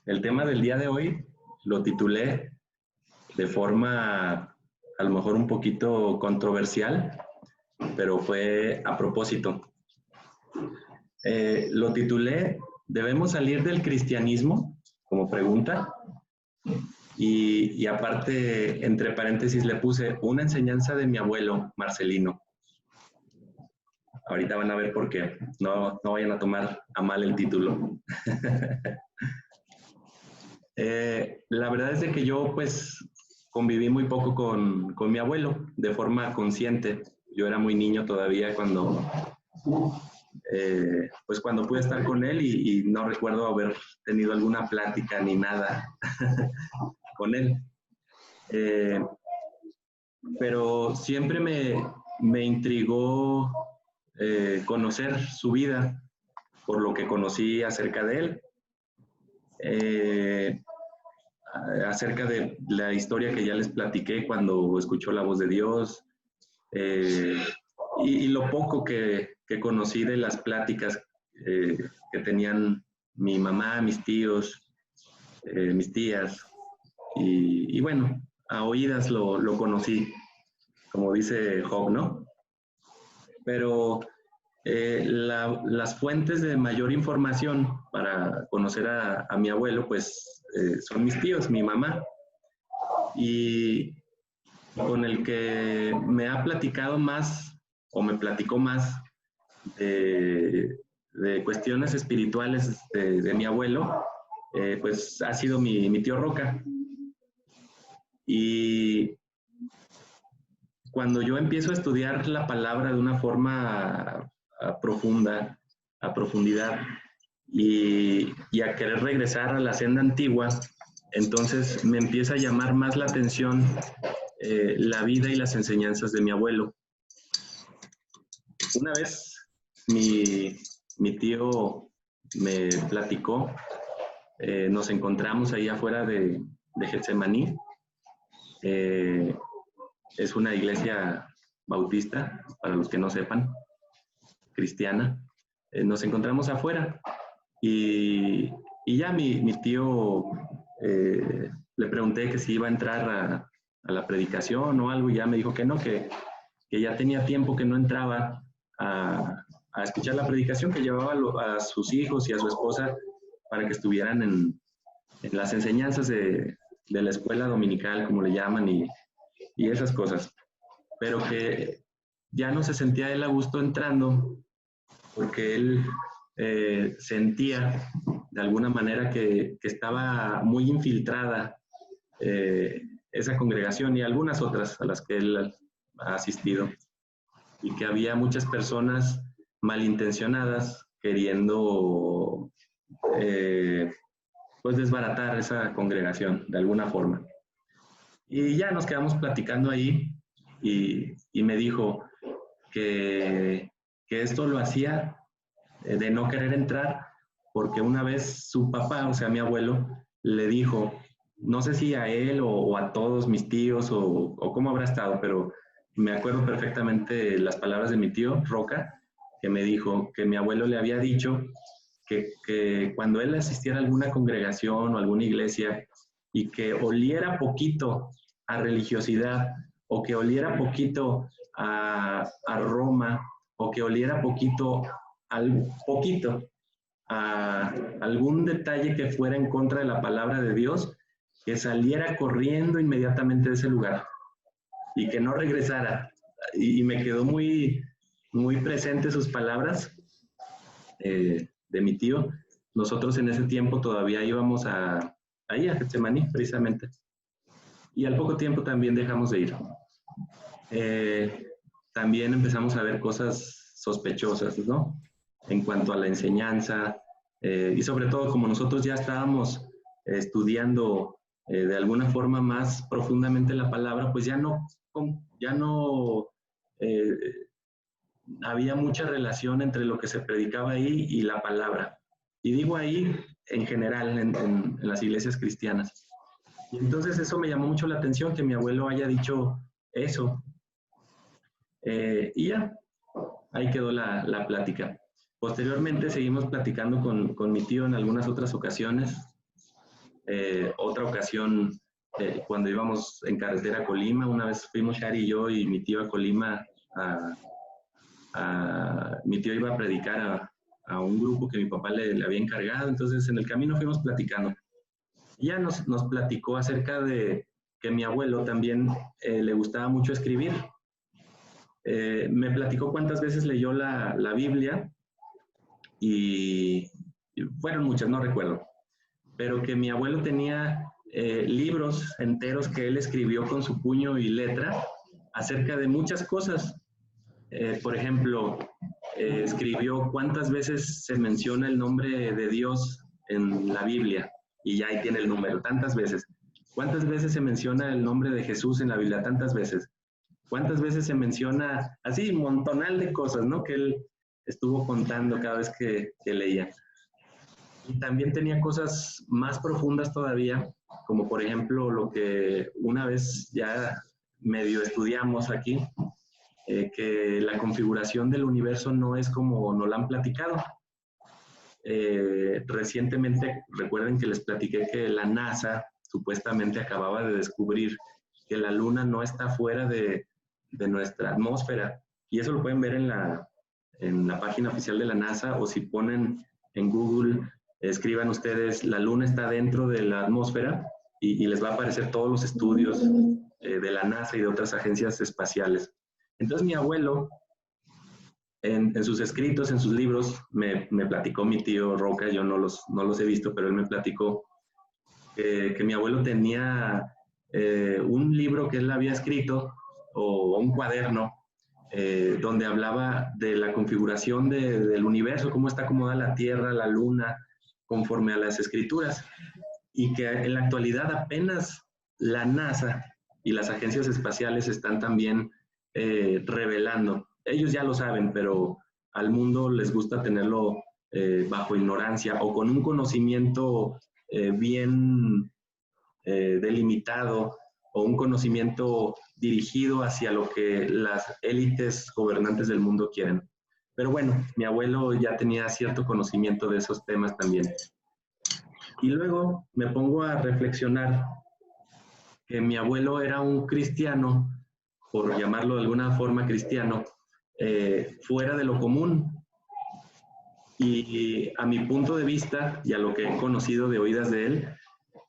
El tema del día de hoy lo titulé de forma a lo mejor un poquito controversial, pero fue a propósito. Lo titulé ¿Debemos salir del cristianismo? Como pregunta. Y aparte, entre paréntesis, le puse una enseñanza de mi abuelo, Marcelino. Ahorita van a ver por qué. No vayan a tomar a mal el título. La verdad es de que yo, pues, conviví muy poco con mi abuelo, de forma consciente. Yo era muy niño todavía cuando pude estar con él y no recuerdo haber tenido alguna plática ni nada con él. Pero siempre me intrigó conocer su vida por lo que conocí acerca de él, acerca de la historia que ya les platiqué cuando escuchó la voz de Dios, y lo poco que conocí de las pláticas que tenían mi mamá, mis tíos, mis tías, y bueno, a oídas lo conocí, como dice Job, ¿no? Pero las fuentes de mayor información para conocer a mi abuelo, pues son mis tíos, mi mamá, y con el que me ha platicado más o me platicó más de cuestiones espirituales de mi abuelo, pues ha sido mi tío Roca. Y cuando yo empiezo a estudiar la palabra de una forma profunda, a profundidad, y a querer regresar a la senda antigua, entonces me empieza a llamar más la atención la vida y las enseñanzas de mi abuelo. Una vez mi tío me platicó, nos encontramos ahí afuera de Getsemaní. Es una iglesia bautista, para los que no sepan, cristiana. Nos encontramos afuera y ya mi tío le pregunté que si iba a entrar a la predicación o algo, y ya me dijo que no, que ya tenía tiempo que no entraba a escuchar la predicación, que llevaba a sus hijos y a su esposa para que estuvieran en las enseñanzas de la escuela dominical, como le llaman, y esas cosas. Pero que ya no se sentía él a gusto entrando, porque él sentía de alguna manera que estaba muy infiltrada esa congregación y algunas otras a las que él ha asistido, y que había muchas personas malintencionadas queriendo pues desbaratar esa congregación de alguna forma. Y ya nos quedamos platicando ahí y me dijo que esto lo hacía de no querer entrar porque una vez su papá, o sea, mi abuelo, le dijo, no sé si a él o a todos mis tíos o cómo habrá estado, pero me acuerdo perfectamente las palabras de mi tío Roca, que me dijo que mi abuelo le había dicho que cuando él asistiera a alguna congregación o alguna iglesia y que oliera poquito a religiosidad o que oliera poquito a Roma o que oliera poquito a algún detalle que fuera en contra de la palabra de Dios, que saliera corriendo inmediatamente de ese lugar y que no regresara. Y me quedó muy, muy presente sus palabras de mi tío. Nosotros en ese tiempo todavía íbamos ahí a Getsemaní, precisamente. Y al poco tiempo también dejamos de ir. También empezamos a ver cosas sospechosas, ¿no? En cuanto a la enseñanza, y sobre todo como nosotros ya estábamos estudiando de alguna forma más profundamente la palabra, pues ya no había mucha relación entre lo que se predicaba ahí y la palabra. Y digo ahí en general, en las iglesias cristianas. Y entonces eso me llamó mucho la atención, que mi abuelo haya dicho eso. Y ya, ahí quedó la plática. Posteriormente seguimos platicando con mi tío en algunas otras ocasiones. Otra ocasión, cuando íbamos en carretera a Colima, una vez fuimos Shari y yo y mi tío a Colima. Mi tío iba a predicar a un grupo que mi papá le había encargado, entonces en el camino fuimos platicando. Y ya nos platicó acerca de que mi abuelo también le gustaba mucho escribir. Me platicó cuántas veces leyó la Biblia y fueron muchas, no recuerdo, pero que mi abuelo tenía libros enteros que él escribió con su puño y letra acerca de muchas cosas. Por ejemplo, escribió cuántas veces se menciona el nombre de Dios en la Biblia, y ya ahí tiene el número, tantas veces. ¿Cuántas veces se menciona el nombre de Jesús en la Biblia? Tantas veces. ¿Cuántas veces se menciona, así, un montonal de cosas, ¿no? Que él estuvo contando cada vez que leía. Y también tenía cosas más profundas todavía, como por ejemplo lo que una vez ya medio estudiamos aquí, que la configuración del universo no es como nos la han platicado. Recientemente, recuerden que les platiqué que la NASA supuestamente acababa de descubrir que la Luna no está fuera de nuestra atmósfera. Y eso lo pueden ver en la página oficial de la NASA, o si ponen en Google, escriban ustedes, la Luna está dentro de la atmósfera, y les va a aparecer todos los estudios de la NASA y de otras agencias espaciales. Entonces mi abuelo, en sus escritos, en sus libros, me platicó mi tío Roca, yo no los he visto, pero él me platicó que mi abuelo tenía un libro que él había escrito, o un cuaderno, donde hablaba de la configuración del universo, cómo está acomodada la Tierra, la Luna, conforme a las escrituras, y que en la actualidad apenas la NASA y las agencias espaciales están también revelando. Ellos ya lo saben, pero al mundo les gusta tenerlo bajo ignorancia o con un conocimiento bien delimitado, o un conocimiento dirigido hacia lo que las élites gobernantes del mundo quieren. Pero bueno, mi abuelo ya tenía cierto conocimiento de esos temas también. Y luego me pongo a reflexionar que mi abuelo era un cristiano, por llamarlo de alguna forma cristiano, fuera de lo común. Y a mi punto de vista, y a lo que he conocido de oídas de él,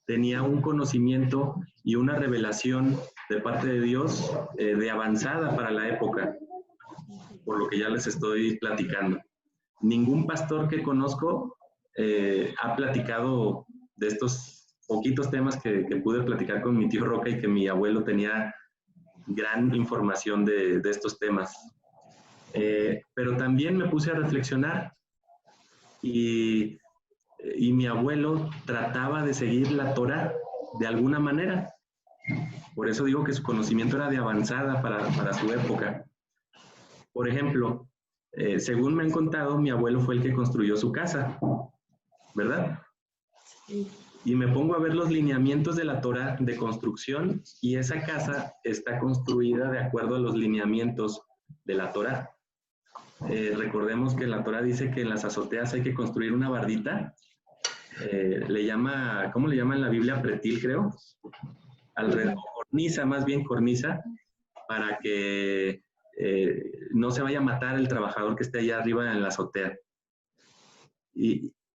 tenía un conocimiento y una revelación de parte de Dios de avanzada para la época, por lo que ya les estoy platicando. Ningún pastor que conozco ha platicado de estos poquitos temas que pude platicar con mi tío Roca, y que mi abuelo tenía gran información de estos temas. Pero también me puse a reflexionar, y mi abuelo trataba de seguir la Torá de alguna manera. Por eso digo que su conocimiento era de avanzada para su época. Por ejemplo, según me han contado, mi abuelo fue el que construyó su casa, ¿verdad? Sí. Y me pongo a ver los lineamientos de la Torá de construcción, y esa casa está construida de acuerdo a los lineamientos de la Torá. Recordemos que la Torá dice que en las azoteas hay que construir una bardita. ¿Cómo le llama en la Biblia? Pretil, creo. Alrededor, cornisa, más bien cornisa, para que no se vaya a matar el trabajador que esté allá arriba en la azotea.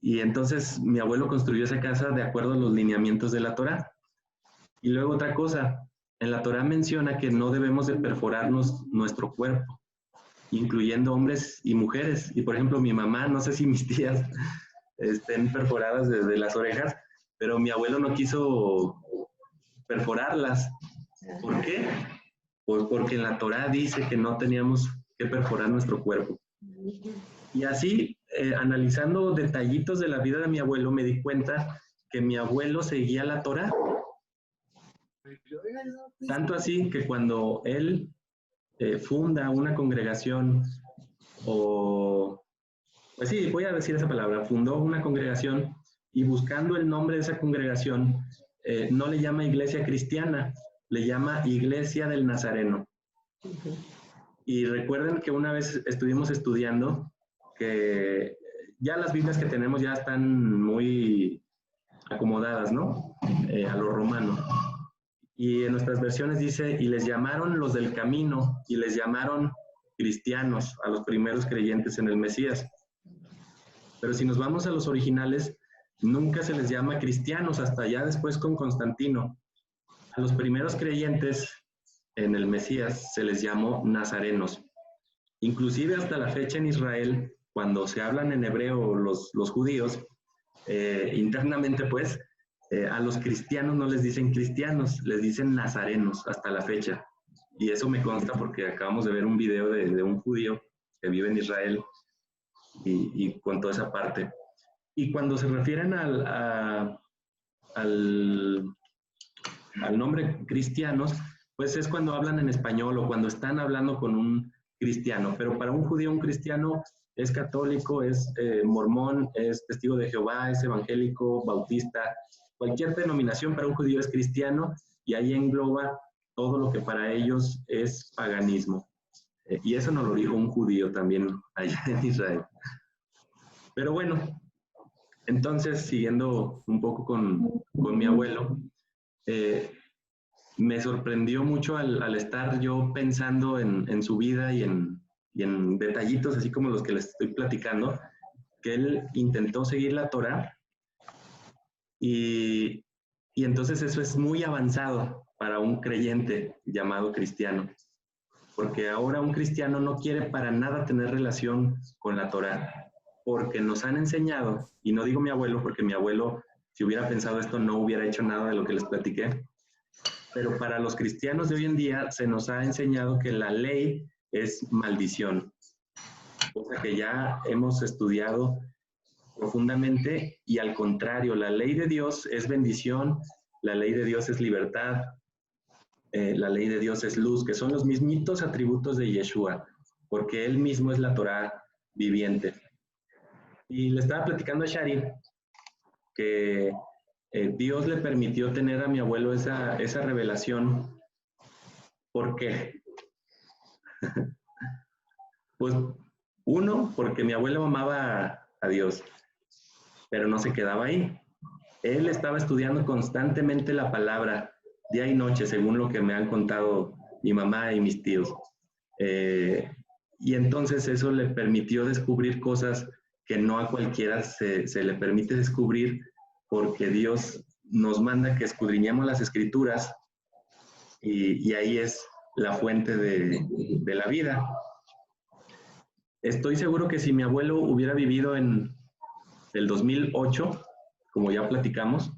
Y entonces mi abuelo construyó esa casa de acuerdo a los lineamientos de la Torá. Y luego otra cosa, en la Torá menciona que no debemos de perforarnos nuestro cuerpo, incluyendo hombres y mujeres. Y por ejemplo, mi mamá, no sé si mis tías estén perforadas desde las orejas, pero mi abuelo no quiso perforarlas. ¿Por qué? Pues porque en la Torá dice que no teníamos que perforar nuestro cuerpo. Y así, analizando detallitos de la vida de mi abuelo, me di cuenta que mi abuelo seguía la Torá. Tanto así que cuando él funda una congregación, pues sí, voy a decir esa palabra, fundó una congregación, y buscando el nombre de esa congregación, no le llama Iglesia Cristiana, le llama Iglesia del Nazareno. Y recuerden que una vez estuvimos estudiando que ya las Biblias que tenemos ya están muy acomodadas, ¿no? A lo romano. Y en nuestras versiones dice, y les llamaron los del camino, y les llamaron cristianos a los primeros creyentes en el Mesías. Pero si nos vamos a los originales, nunca se les llama cristianos, hasta ya después con Constantino. A los primeros creyentes en el Mesías se les llamó nazarenos. Inclusive hasta la fecha en Israel, cuando se hablan en hebreo los judíos, internamente pues, a los cristianos no les dicen cristianos, les dicen nazarenos hasta la fecha. Y eso me consta porque acabamos de ver un video de un judío que vive en Israel y contó esa parte. Y cuando se refieren al nombre cristianos, pues es cuando hablan en español o cuando están hablando con un cristiano. Pero para un judío, un cristiano es católico, es mormón, es testigo de Jehová, es evangélico, bautista. Cualquier denominación para un judío es cristiano y ahí engloba todo lo que para ellos es paganismo. Y eso nos lo dijo un judío también allá en Israel. Pero bueno, entonces, siguiendo un poco con mi abuelo, me sorprendió mucho al estar yo pensando en su vida y en detallitos, así como los que les estoy platicando, que él intentó seguir la Torá y entonces eso es muy avanzado para un creyente llamado cristiano, porque ahora un cristiano no quiere para nada tener relación con la Torá, porque nos han enseñado, y no digo mi abuelo, porque mi abuelo, si hubiera pensado esto, no hubiera hecho nada de lo que les platiqué, pero para los cristianos de hoy en día se nos ha enseñado que la ley es maldición, cosa que ya hemos estudiado profundamente, y al contrario, la ley de Dios es bendición, la ley de Dios es libertad, la ley de Dios es luz, que son los mismitos atributos de Yeshua, porque Él mismo es la Torá viviente. Y le estaba platicando a Shari que Dios le permitió tener a mi abuelo esa revelación. ¿Por qué? Pues uno, porque mi abuelo amaba a Dios, pero no se quedaba ahí. Él estaba estudiando constantemente la palabra, día y noche, según lo que me han contado mi mamá y mis tíos. Y entonces eso le permitió descubrir cosas que no a cualquiera se le permite descubrir, porque Dios nos manda que escudriñemos las Escrituras y ahí es la fuente de la vida. Estoy seguro que si mi abuelo hubiera vivido en el 2008, como ya platicamos,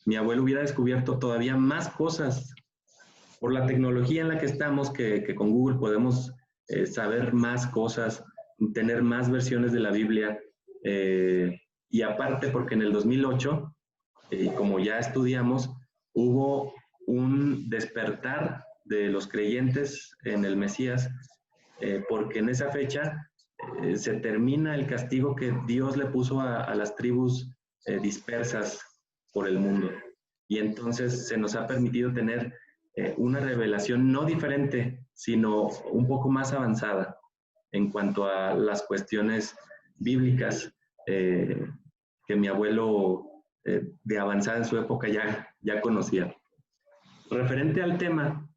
mi abuelo hubiera descubierto todavía más cosas por la tecnología en la que estamos, que con Google podemos saber más cosas, tener más versiones de la Biblia, y aparte porque en el 2008, como ya estudiamos, hubo un despertar de los creyentes en el Mesías, porque en esa fecha se termina el castigo que Dios le puso a las tribus dispersas por el mundo. Y entonces se nos ha permitido tener una revelación no diferente, sino un poco más avanzada en cuanto a las cuestiones bíblicas que mi abuelo de avanzada en su época ya conocía. Referente al tema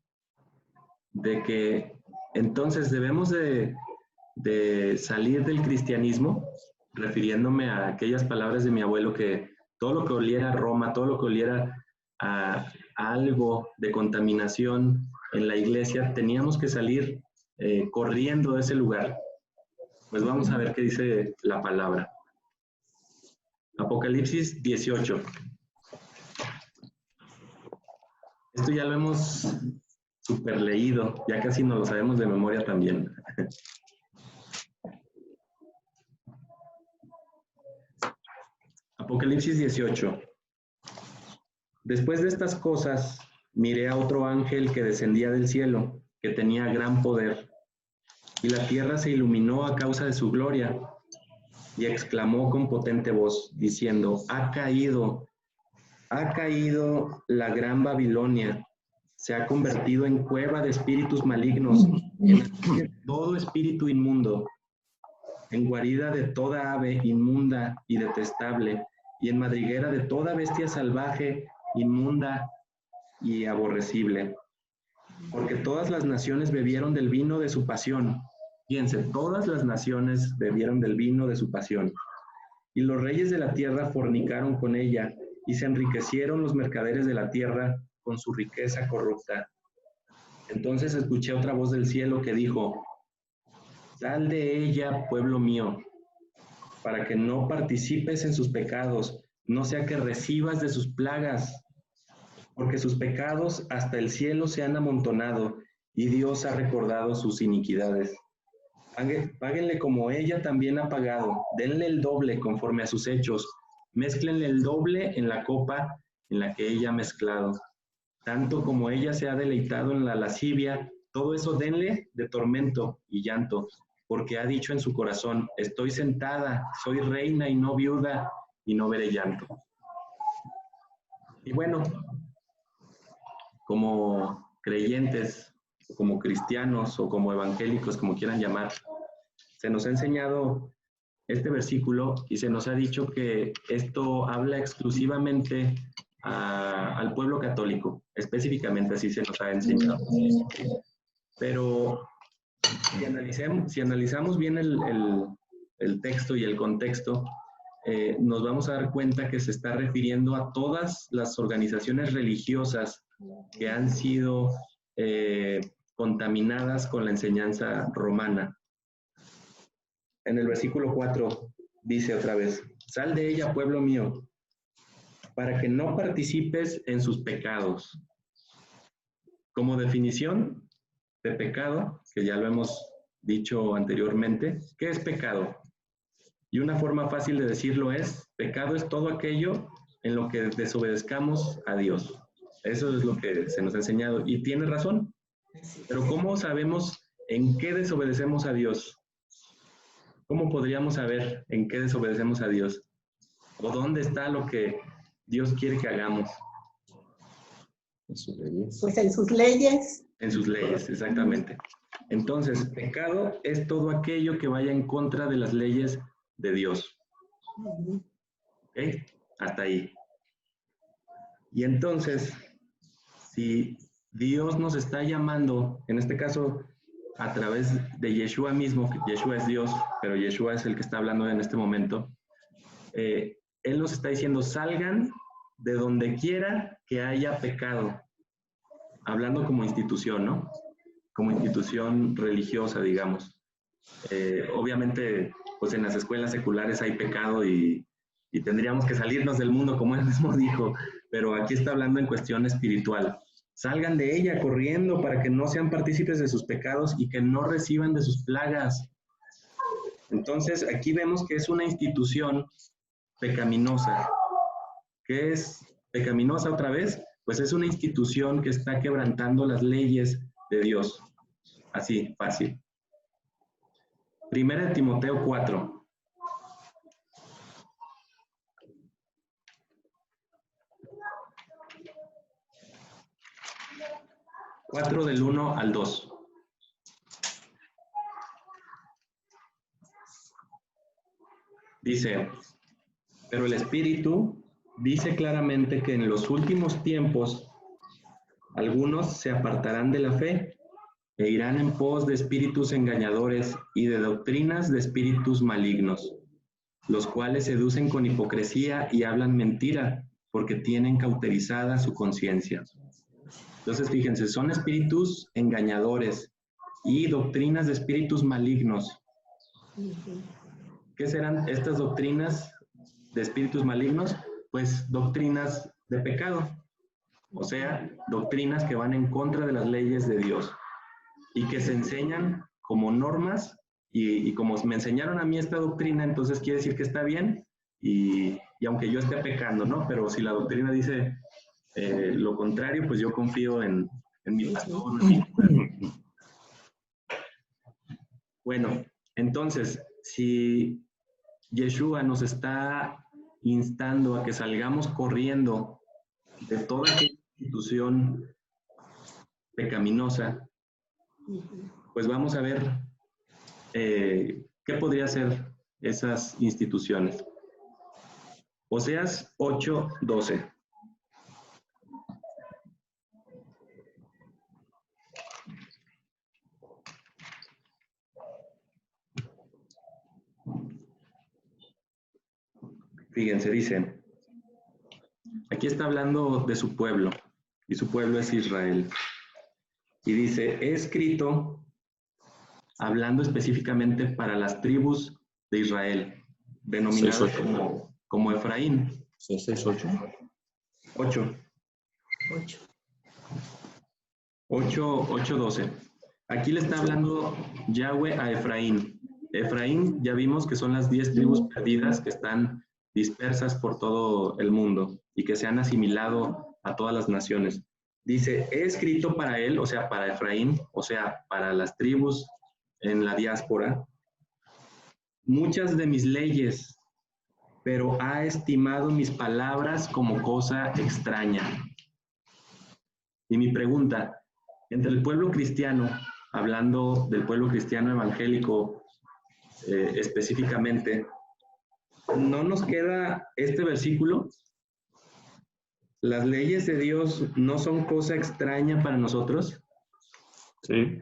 de que entonces debemos de salir del cristianismo, refiriéndome a aquellas palabras de mi abuelo, que todo lo que oliera a Roma, todo lo que oliera a algo de contaminación en la iglesia, teníamos que salir corriendo de ese lugar. Pues vamos a ver qué dice la palabra. Apocalipsis 18. Esto ya lo hemos super leído, ya casi nos lo sabemos de memoria también. Apocalipsis 18. Después de estas cosas, miré a otro ángel que descendía del cielo, que tenía gran poder, y la tierra se iluminó a causa de su gloria, y exclamó con potente voz, diciendo: ha caído la gran Babilonia, se ha convertido en cueva de espíritus malignos, en todo espíritu inmundo, en guarida de toda ave inmunda y detestable, y en madriguera de toda bestia salvaje, inmunda y aborrecible. Porque todas las naciones bebieron del vino de su pasión. Fíjense, todas las naciones bebieron del vino de su pasión. Y los reyes de la tierra fornicaron con ella, y se enriquecieron los mercaderes de la tierra con su riqueza corrupta. Entonces escuché otra voz del cielo que dijo: Sal de ella, pueblo mío, para que no participes en sus pecados, no sea que recibas de sus plagas, porque sus pecados hasta el cielo se han amontonado, y Dios ha recordado sus iniquidades. Páguenle como ella también ha pagado, denle el doble conforme a sus hechos, mézclenle el doble en la copa en la que ella ha mezclado. Tanto como ella se ha deleitado en la lascivia, todo eso denle de tormento y llanto, porque ha dicho en su corazón: estoy sentada, soy reina y no viuda, y no veré llanto. Y bueno, como creyentes, como cristianos o como evangélicos, como quieran llamar, se nos ha enseñado este versículo y se nos ha dicho que esto habla exclusivamente al pueblo católico, específicamente así se nos ha enseñado. Pero si analizamos bien el texto y el contexto, nos vamos a dar cuenta que se está refiriendo a todas las organizaciones religiosas que han sido contaminadas con la enseñanza romana. En el versículo 4 dice otra vez: Sal de ella, pueblo mío, para que no participes en sus pecados. Como definición de pecado, que ya lo hemos dicho anteriormente, ¿qué es pecado? Y una forma fácil de decirlo es: pecado es todo aquello en lo que desobedezcamos a Dios. Eso es lo que se nos ha enseñado. Y tiene razón. Pero ¿cómo sabemos en qué desobedecemos a Dios? ¿Cómo podríamos saber en qué desobedecemos a Dios? ¿O dónde está lo que Dios quiere que hagamos? En sus leyes. Pues en sus leyes. En sus leyes, exactamente. Entonces, pecado es todo aquello que vaya en contra de las leyes de Dios. ¿Ok? Hasta ahí. Y entonces, si Dios nos está llamando, en este caso, a través de Yeshua mismo, que Yeshua es Dios, pero Yeshua es el que está hablando en este momento, Él nos está diciendo: salgan de donde quiera que haya pecado. Hablando como institución, ¿no? Como institución religiosa, digamos. Obviamente, pues en las escuelas seculares hay pecado y tendríamos que salirnos del mundo, como él mismo dijo, pero aquí está hablando en cuestión espiritual. Salgan de ella corriendo para que no sean partícipes de sus pecados y que no reciban de sus plagas. Entonces, aquí vemos que es una institución pecaminosa. ¿Qué es pecaminosa otra vez? Pues es una institución que está quebrantando las leyes de Dios. Así, fácil. Primera de Timoteo 4. Del 1 al 2. Dice: pero el Espíritu dice claramente que en los últimos tiempos algunos se apartarán de la fe e irán en pos de espíritus engañadores y de doctrinas de espíritus malignos, los cuales seducen con hipocresía y hablan mentira, porque tienen cauterizada su conciencia. Entonces, fíjense, son espíritus engañadores y doctrinas de espíritus malignos. ¿Qué serán estas doctrinas de espíritus malignos? Pues doctrinas de pecado, o sea, doctrinas que van en contra de las leyes de Dios y que se enseñan como normas y como me enseñaron a mí esta doctrina, entonces quiere decir que está bien y aunque yo esté pecando, ¿no? Pero si la doctrina dice lo contrario, pues yo confío en mi pastor. Bueno, entonces, si Yeshua nos está instando a que salgamos corriendo de toda aquella institución pecaminosa, pues vamos a ver qué podría ser esas instituciones. Oseas 8:12. Fíjense, dice, aquí está hablando de su pueblo, y su pueblo es Israel. Y dice, he escrito, hablando específicamente para las tribus de Israel, denominadas como Efraín. 6, 8. 8:12. Aquí le está hablando Yahweh a Efraín. Efraín, ya vimos que son las 10 tribus perdidas que están dispersas por todo el mundo y que se han asimilado a todas las naciones. Dice, he escrito para él, o sea, para Efraín, o sea, para las tribus en la diáspora, muchas de mis leyes, pero ha estimado mis palabras como cosa extraña. Y mi pregunta, entre el pueblo cristiano, hablando del pueblo cristiano evangélico específicamente, ¿no nos queda este versículo? ¿Las leyes de Dios no son cosa extraña para nosotros? Sí.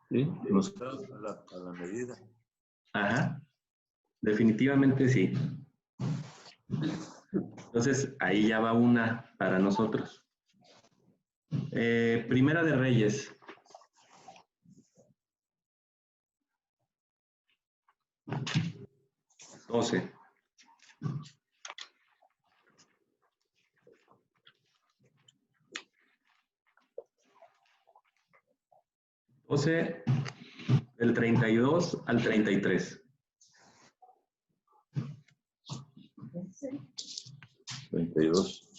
Sí, nos queda a la medida. Ajá, definitivamente sí. Entonces, ahí ya va una para nosotros. Primera de Reyes. Doce. Del 32 al 33. 32.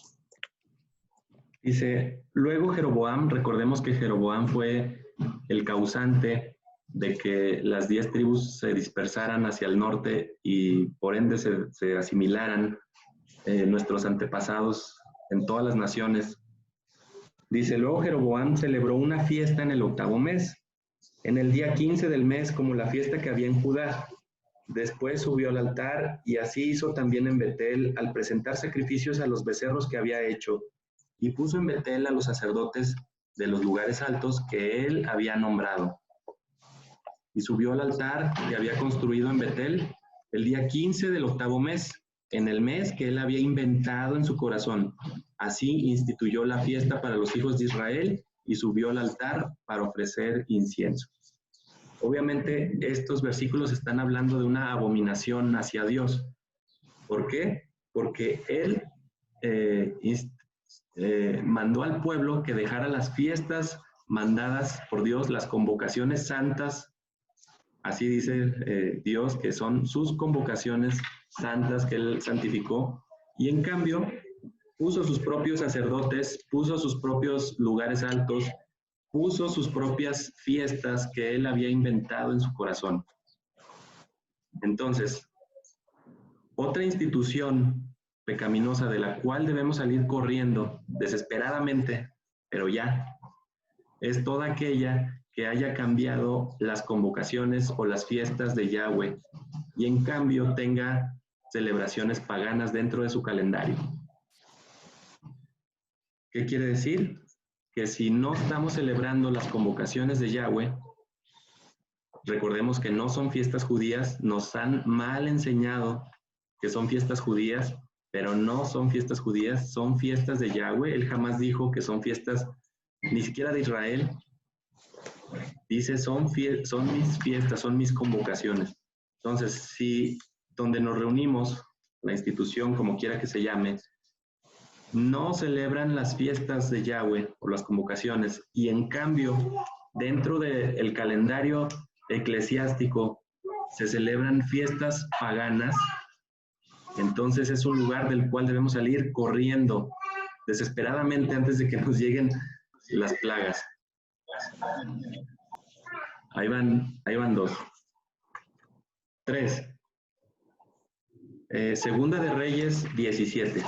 Dice, luego Jeroboam, recordemos que Jeroboam fue el causante de que las 10 tribus se dispersaran hacia el norte y por ende se asimilaran nuestros antepasados en todas las naciones. Dice, luego Jeroboam celebró una fiesta en el 8º mes, en el día 15 del mes, como la fiesta que había en Judá. Después subió al altar y así hizo también en Betel al presentar sacrificios a los becerros que había hecho, y puso en Betel a los sacerdotes de los lugares altos que él había nombrado. Y subió al altar que había construido en Betel el día 15 del 8º mes, en el mes que él había inventado en su corazón. Así instituyó la fiesta para los hijos de Israel y subió al altar para ofrecer incienso. Obviamente estos versículos están hablando de una abominación hacia Dios. ¿Por qué? Porque él mandó al pueblo que dejara las fiestas mandadas por Dios, las convocaciones santas, así dice Dios, que son sus convocaciones santas que él santificó, y en cambio puso sus propios sacerdotes, puso sus propios lugares altos, puso sus propias fiestas que él había inventado en su corazón. Entonces, otra institución pecaminosa de la cual debemos salir corriendo desesperadamente, pero ya, es toda aquella que haya cambiado las convocaciones o las fiestas de Yahweh y en cambio tenga celebraciones paganas dentro de su calendario. ¿Qué quiere decir? Que si no estamos celebrando las convocaciones de Yahweh, recordemos que no son fiestas judías, nos han mal enseñado que son fiestas judías, pero no son fiestas judías, son fiestas de Yahweh. Él jamás dijo que son fiestas ni siquiera de Israel. Dice, son mis fiestas, son mis convocaciones. Entonces, si donde nos reunimos, la institución, como quiera que se llame, no celebran las fiestas de Yahweh o las convocaciones, y en cambio, dentro del calendario eclesiástico se celebran fiestas paganas, entonces es un lugar del cual debemos salir corriendo desesperadamente antes de que nos lleguen las plagas. Ahí van 2. 3. Segunda de Reyes 17.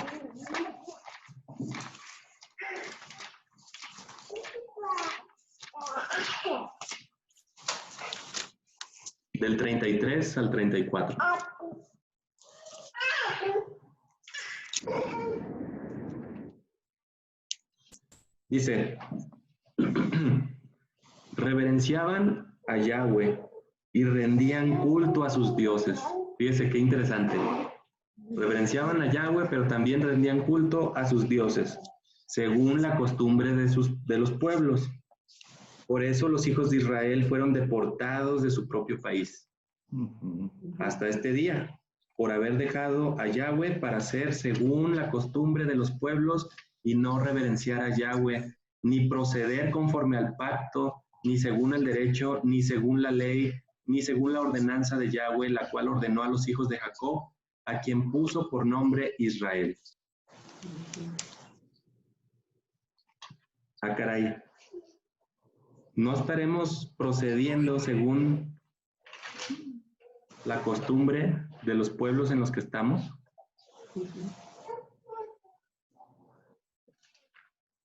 Del 33 al 34. Dice, reverenciaban a Yahweh y rendían culto a sus dioses. Fíjese qué interesante. Reverenciaban a Yahweh, pero también rendían culto a sus dioses, según la costumbre de los pueblos. Por eso los hijos de Israel fueron deportados de su propio país hasta este día, por haber dejado a Yahweh para hacer según la costumbre de los pueblos y no reverenciar a Yahweh, ni proceder conforme al pacto, ni según el derecho, ni según la ley, ni según la ordenanza de Yahweh, la cual ordenó a los hijos de Jacob, a quien puso por nombre Israel. Ah, caray. ¿No estaremos procediendo según la costumbre de los pueblos en los que estamos?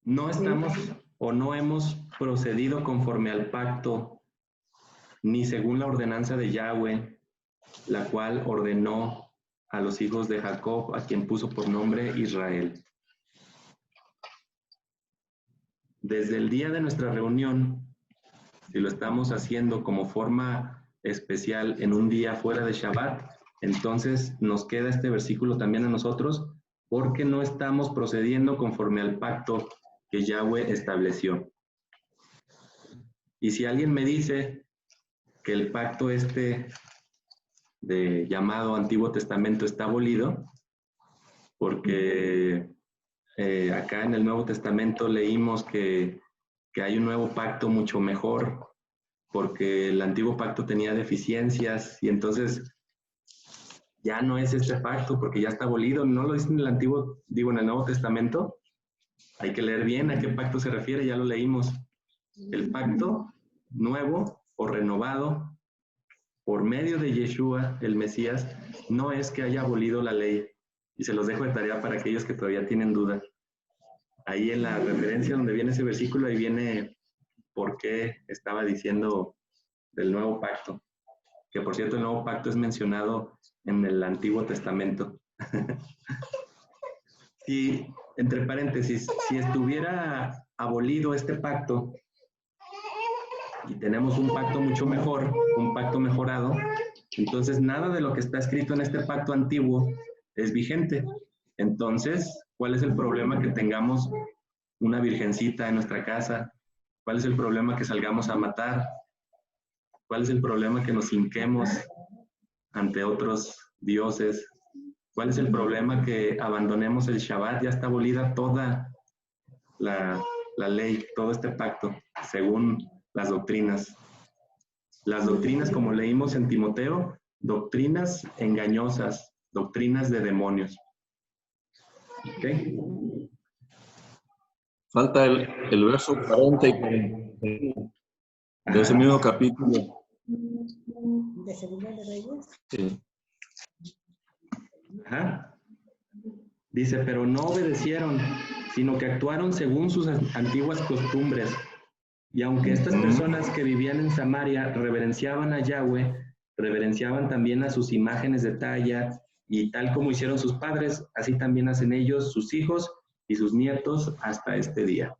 No estamos o no hemos procedido conforme al pacto, ni según la ordenanza de Yahweh, la cual ordenó a los hijos de Jacob, a quien puso por nombre Israel. Desde el día de nuestra reunión, si lo estamos haciendo como forma especial en un día fuera de Shabbat, entonces nos queda este versículo también a nosotros, porque no estamos procediendo conforme al pacto que Yahweh estableció. Y si alguien me dice que el pacto de llamado Antiguo Testamento está abolido, porque acá en el Nuevo Testamento leímos que hay un nuevo pacto mucho mejor, porque el antiguo pacto tenía deficiencias y entonces ya no es este pacto porque ya está abolido. No lo dice en el en el Nuevo Testamento. Hay que leer bien a qué pacto se refiere, ya lo leímos. El pacto nuevo o renovado por medio de Yeshua, el Mesías, no es que haya abolido la ley. Y se los dejo de tarea para aquellos que todavía tienen duda. Ahí en la referencia donde viene ese versículo, ahí viene por qué estaba diciendo del nuevo pacto. Que por cierto, el nuevo pacto es mencionado en el Antiguo Testamento. Y, entre paréntesis, si estuviera abolido este pacto y tenemos un pacto mucho mejor, un pacto mejorado, entonces nada de lo que está escrito en este pacto antiguo es vigente. Entonces, ¿cuál es el problema que tengamos una virgencita en nuestra casa? ¿Cuál es el problema que salgamos a matar? ¿Cuál es el problema que nos hinquemos ante otros dioses? ¿Cuál es el problema que abandonemos el Shabbat? Ya está abolida toda la ley, todo este pacto, según las doctrinas. Las doctrinas, como leímos en Timoteo, doctrinas engañosas, doctrinas de demonios. ¿Ok? Falta el verso 40 y 41 de ese mismo capítulo. ¿De Segunda de Reyes? Sí. Ajá. Dice, pero no obedecieron, sino que actuaron según sus antiguas costumbres. Y aunque estas personas que vivían en Samaria reverenciaban a Yahweh, reverenciaban también a sus imágenes de talla, y tal como hicieron sus padres, así también hacen ellos, sus hijos y sus nietos hasta este día.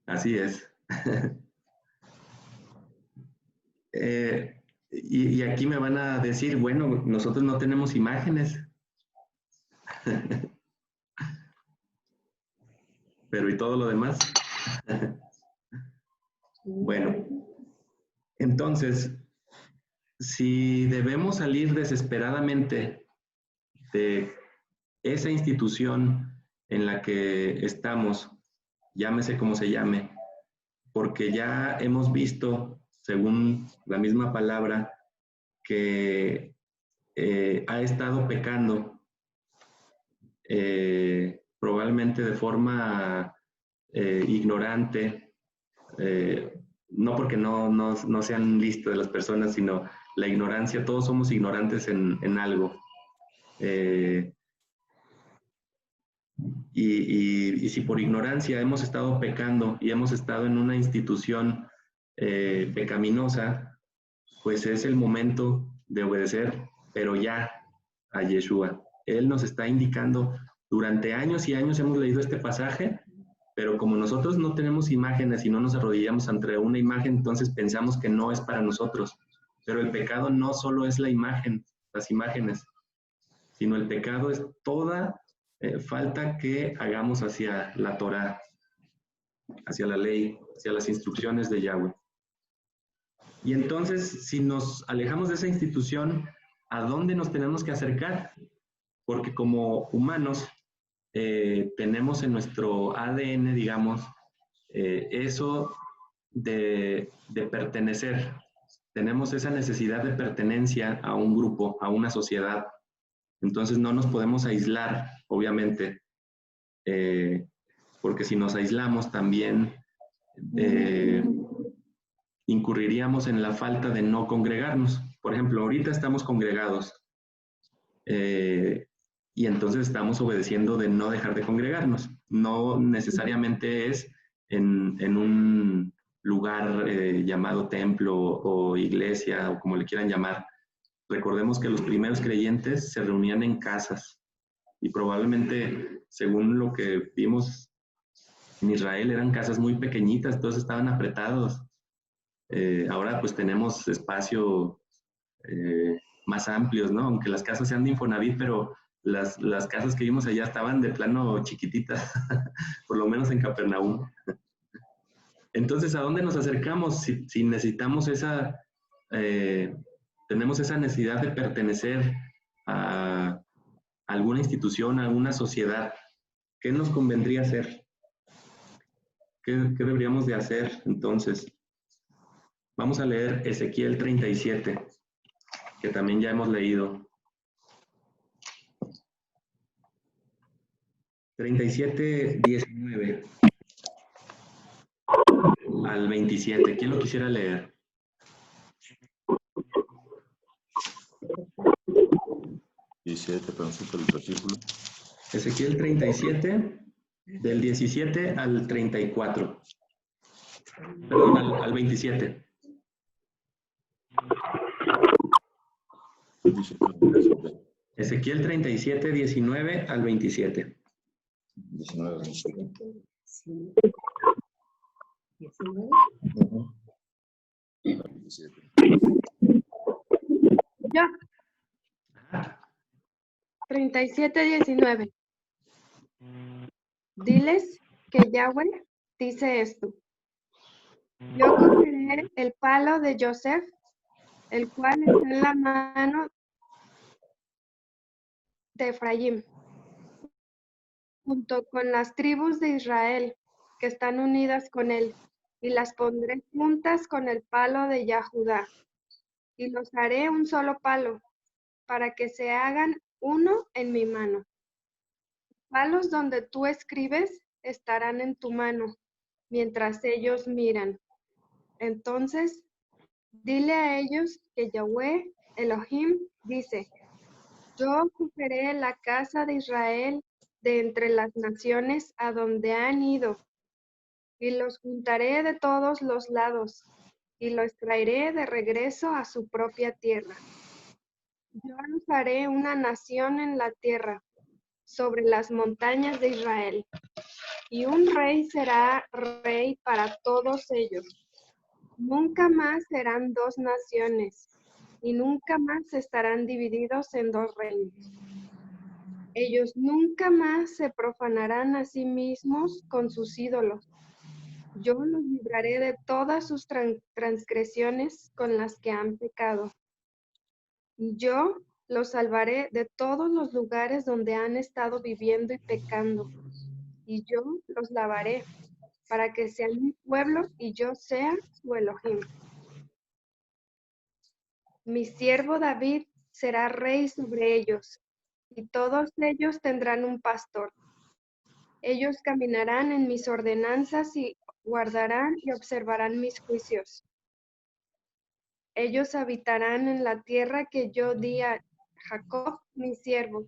Así es. Y aquí me van a decir, bueno, nosotros no tenemos imágenes. Pero ¿y todo lo demás? Bueno, entonces, si debemos salir desesperadamente de esa institución en la que estamos, llámese como se llame, porque ya hemos visto, según la misma palabra, que ha estado pecando, probablemente de forma ignorante, no porque no sean listas de las personas, sino la ignorancia, todos somos ignorantes en algo. Y si por ignorancia hemos estado pecando y hemos estado en una institución pecaminosa, pues es el momento de obedecer, pero ya a Yeshua. Él nos está indicando, durante años y años hemos leído este pasaje, pero como nosotros no tenemos imágenes y no nos arrodillamos ante una imagen, entonces pensamos que no es para nosotros. Pero el pecado no solo es la imagen, las imágenes, sino el pecado es toda falta que hagamos hacia la Torá, hacia la ley, hacia las instrucciones de Yahweh. Y entonces, si nos alejamos de esa institución, ¿a dónde nos tenemos que acercar? Porque como humanos tenemos en nuestro ADN, digamos, eso de pertenecer. Tenemos esa necesidad de pertenencia a un grupo, a una sociedad. Entonces no nos podemos aislar, obviamente, porque si nos aislamos también incurriríamos en la falta de no congregarnos. Por ejemplo, ahorita estamos congregados y entonces estamos obedeciendo de no dejar de congregarnos. No necesariamente es en un lugar llamado templo o iglesia o como le quieran llamar. Recordemos que los primeros creyentes se reunían en casas y probablemente, según lo que vimos en Israel, eran casas muy pequeñitas, todos estaban apretados. Ahora pues tenemos espacio más amplios, ¿no? Aunque las casas sean de Infonavit, pero las casas que vimos allá estaban de plano chiquititas, por lo menos en Capernaum. Entonces, ¿a dónde nos acercamos si necesitamos tenemos esa necesidad de pertenecer a alguna institución, a alguna sociedad? ¿Qué nos convendría hacer? ¿Qué deberíamos de hacer entonces? Vamos a leer Ezequiel 37, que también ya hemos leído. 37, 19 al 27. ¿Quién lo quisiera leer? 17, perdóncito, el versículo. Ezequiel 37, del 17 al 34. Perdón, al 27. Ezequiel 37, 19 al 27. 19, 27. 19. 27. Ya. 37:19. Diles que Yahweh dice esto. Yo cogeré el palo de Joseph, el cual está en la mano de Efraín, junto con las tribus de Israel, que están unidas con él, y las pondré juntas con el palo de Yahudá, y los haré un solo palo, para que se hagan uno en mi mano. Palos donde tú escribes estarán en tu mano, mientras ellos miran. Entonces, dile a ellos que Yahweh, Elohim, dice, yo cogeré la casa de Israel de entre las naciones a donde han ido, y los juntaré de todos los lados, y los traeré de regreso a su propia tierra. Yo los haré una nación en la tierra, sobre las montañas de Israel, y un rey será rey para todos ellos. Nunca más serán dos naciones, y nunca más estarán divididos en dos reinos. Ellos nunca más se profanarán a sí mismos con sus ídolos. Yo los libraré de todas sus transgresiones con las que han pecado. Y yo los salvaré de todos los lugares donde han estado viviendo y pecando. Y yo los lavaré, para que sean mi pueblo y yo sea su Elohim. Mi siervo David será rey sobre ellos, y todos ellos tendrán un pastor. Ellos caminarán en mis ordenanzas y guardarán y observarán mis juicios. Ellos habitarán en la tierra que yo di a Jacob, mi siervo,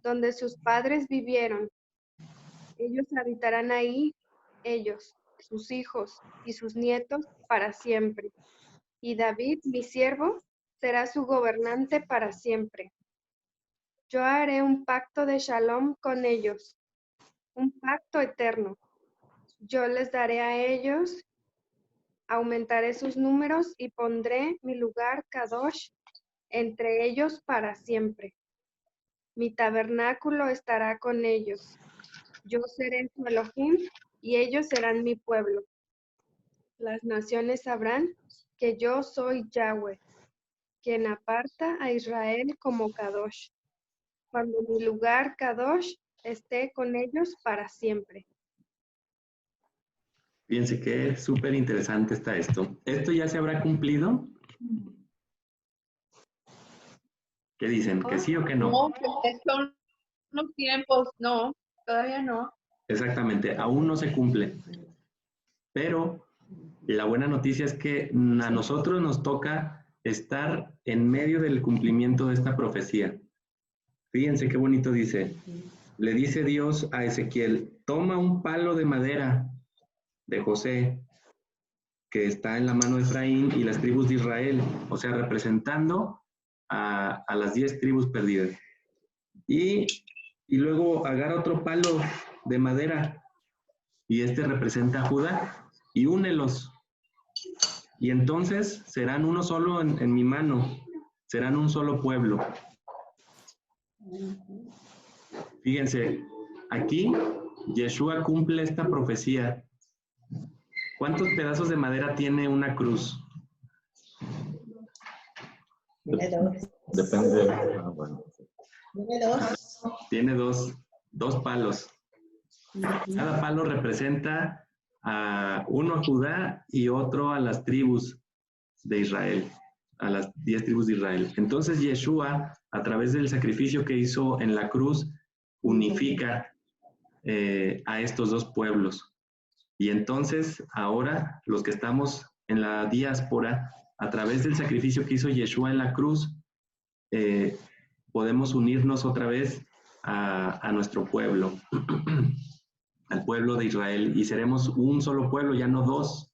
donde sus padres vivieron. Ellos habitarán ahí, ellos, sus hijos y sus nietos para siempre. Y David, mi siervo, será su gobernante para siempre. Yo haré un pacto de shalom con ellos, un pacto eterno. Yo les daré a ellos, aumentaré sus números y pondré mi lugar Kadosh entre ellos para siempre. Mi tabernáculo estará con ellos. Yo seré su Elohim y ellos serán mi pueblo. Las naciones sabrán que yo soy Yahweh, quien aparta a Israel como Kadosh, cuando mi lugar Kadosh esté con ellos para siempre. Fíjense que súper interesante está esto. ¿Esto ya se habrá cumplido? ¿Qué dicen? ¿Que sí o que no? No, porque son los tiempos, no, todavía no. Exactamente, aún no se cumple. Pero la buena noticia es que a nosotros nos toca estar en medio del cumplimiento de esta profecía. Fíjense qué bonito dice. Le dice Dios a Ezequiel, toma un palo de madera de José, que está en la mano de Efraín y las tribus de Israel, o sea, representando a las 10 tribus perdidas. Y luego agarra otro palo de madera, y este representa a Judá, y únelos. Y entonces serán uno solo en mi mano, serán un solo pueblo. Fíjense, aquí Yeshua cumple esta profecía. ¿Cuántos pedazos de madera tiene una cruz? Tiene dos. Depende. Bueno. Tiene dos. Tiene dos palos. Cada palo representa a uno a Judá y otro a las tribus de Israel, a las 10 tribus de Israel. Entonces Yeshua, a través del sacrificio que hizo en la cruz, unifica a estos dos pueblos. Y entonces ahora los que estamos en la diáspora, a través del sacrificio que hizo Yeshua en la cruz, podemos unirnos otra vez a nuestro pueblo, al pueblo de Israel, y seremos un solo pueblo, ya no dos,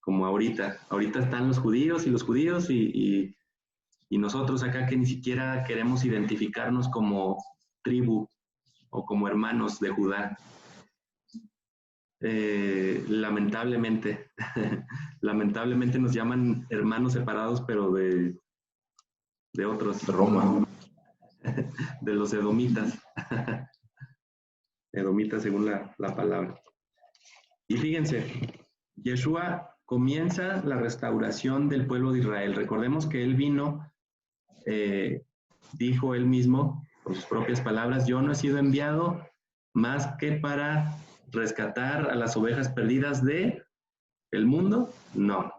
como ahorita. Ahorita están los judíos y nosotros acá que ni siquiera queremos identificarnos como tribu o como hermanos de Judá. Lamentablemente, lamentablemente nos llaman hermanos separados, pero de otros. Roma. De los edomitas. Edomitas según la palabra. Y fíjense, Yeshua comienza la restauración del pueblo de Israel. Recordemos que él vino, dijo él mismo, con sus propias palabras, yo no he sido enviado más que para rescatar a las ovejas perdidas de el mundo, no,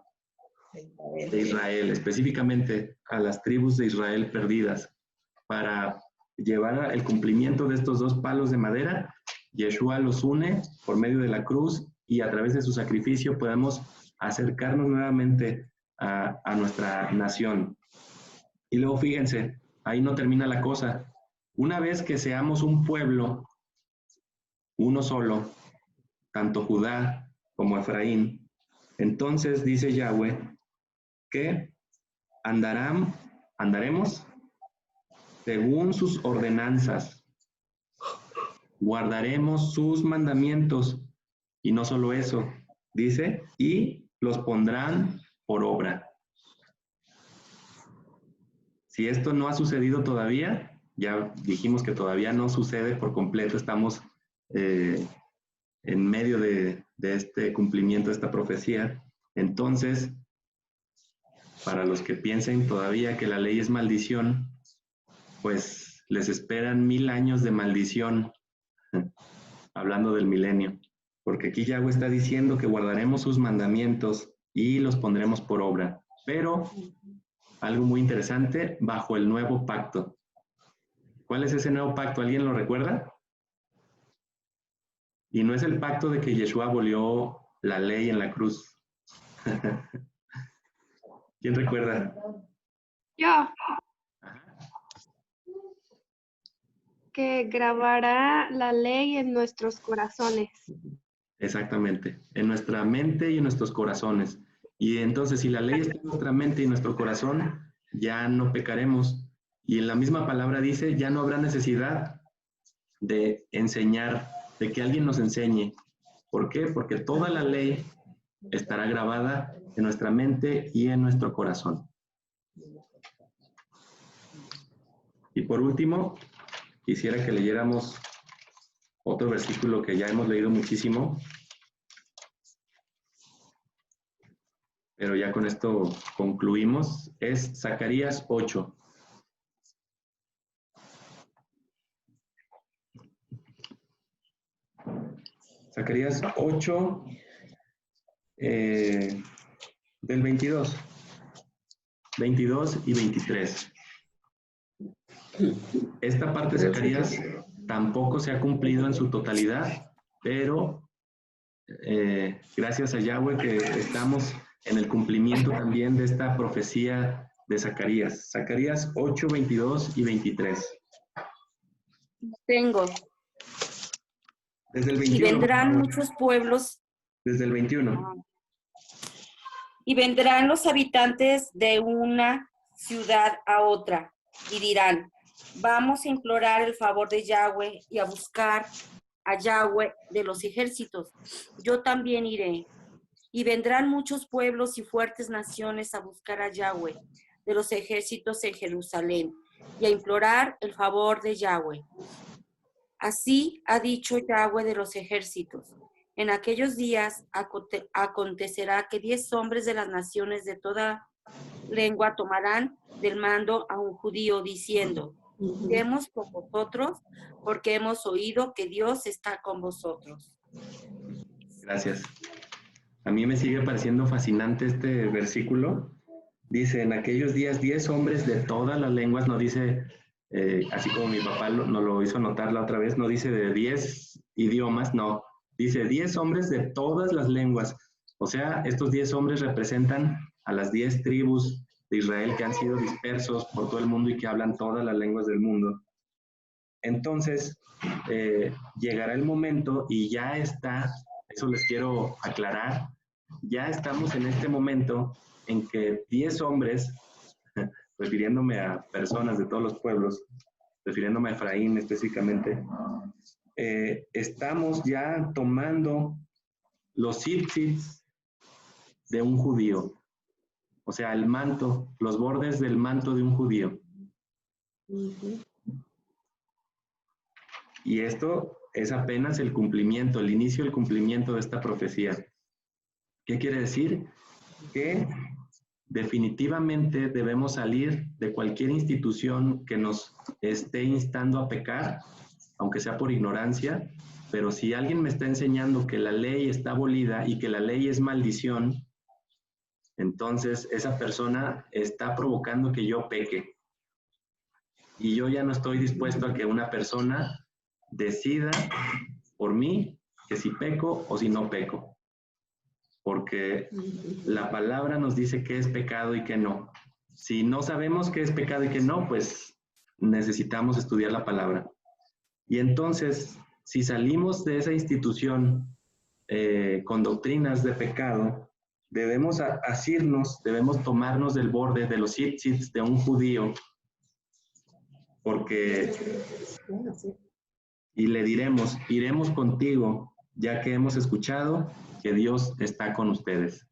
de Israel, específicamente a las tribus de Israel perdidas, para llevar el cumplimiento de estos dos palos de madera. Yeshua los une por medio de la cruz y a través de su sacrificio podemos acercarnos nuevamente a nuestra nación. Y luego fíjense, ahí no termina la cosa. Una vez que seamos un pueblo, uno solo, tanto Judá como Efraín, entonces dice Yahweh que andaremos según sus ordenanzas, guardaremos sus mandamientos, y no solo eso, dice, y los pondrán por obra. Si esto no ha sucedido todavía, ya dijimos que todavía no sucede por completo, estamos en medio de este cumplimiento de esta profecía. Entonces, para los que piensen todavía que la ley es maldición, pues les esperan 1000 años de maldición, hablando del milenio, porque aquí Yahweh está diciendo que guardaremos sus mandamientos y los pondremos por obra, pero algo muy interesante, bajo el nuevo pacto. ¿Cuál es ese nuevo pacto? ¿Alguien lo recuerda? Y no es el pacto de que Yeshua abolió la ley en la cruz. ¿Quién recuerda? Yo. Que grabará la ley en nuestros corazones. Exactamente, en nuestra mente y en nuestros corazones. Y entonces, si la ley está en nuestra mente y nuestro corazón, ya no pecaremos. Y en la misma palabra dice, ya no habrá necesidad de enseñar, de que alguien nos enseñe. ¿Por qué? Porque toda la ley estará grabada en nuestra mente y en nuestro corazón. Y por último, quisiera que leyéramos otro versículo que ya hemos leído muchísimo, pero ya con esto concluimos, es Zacarías 8. Zacarías 8, del 22 y 23. Esta parte de Zacarías tampoco se ha cumplido en su totalidad, pero gracias a Yahweh que estamos en el cumplimiento también de esta profecía de Zacarías. Zacarías 8, 22 y 23. Tengo. Desde el Y 21. vendrán muchos pueblos. Desde el 21. Y vendrán los habitantes de una ciudad a otra y dirán, vamos a implorar el favor de Yahweh y a buscar a Yahweh de los ejércitos. Yo también iré. Y vendrán muchos pueblos y fuertes naciones a buscar a Yahweh de los ejércitos en Jerusalén y a implorar el favor de Yahweh. Así ha dicho Yahweh de los ejércitos. En aquellos días acontecerá que 10 hombres de las naciones de toda lengua tomarán del mando a un judío diciendo, iremos con vosotros porque hemos oído que Dios está con vosotros. Gracias. A mí me sigue pareciendo fascinante este versículo. Dice, en aquellos días 10 hombres de todas las lenguas, no dice, así como mi papá nos lo hizo notar la otra vez, no dice de 10 idiomas, no. Dice 10 hombres de todas las lenguas. O sea, estos 10 hombres representan a las 10 tribus de Israel que han sido dispersos por todo el mundo y que hablan todas las lenguas del mundo. Entonces, llegará el momento y ya está, eso les quiero aclarar, ya estamos en este momento en que 10 hombres, refiriéndome a personas de todos los pueblos, refiriéndome a Efraín específicamente, estamos ya tomando los tzitzits de un judío, o sea, el manto, los bordes del manto de un judío. Y esto es apenas el cumplimiento, el inicio del cumplimiento de esta profecía. ¿Qué quiere decir? Que definitivamente debemos salir de cualquier institución que nos esté instando a pecar, aunque sea por ignorancia, pero si alguien me está enseñando que la ley está abolida y que la ley es maldición, entonces esa persona está provocando que yo peque. Y yo ya no estoy dispuesto a que una persona decida por mí que si peco o si no peco. Porque la palabra nos dice qué es pecado y qué no. Si no sabemos qué es pecado y qué no, pues necesitamos estudiar la palabra. Y entonces, si salimos de esa institución con doctrinas de pecado, debemos asirnos, debemos tomarnos del borde de los tzitzits de un judío, porque y le diremos, iremos contigo, ya que hemos escuchado que Dios está con ustedes.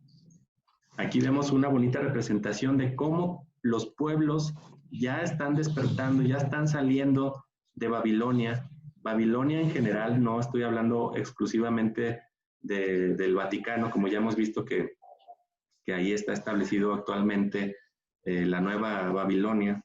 Aquí vemos una bonita representación de cómo los pueblos ya están despertando, ya están saliendo de Babilonia. Babilonia en general, no estoy hablando exclusivamente del Vaticano, como ya hemos visto que ahí está establecido actualmente la nueva Babilonia.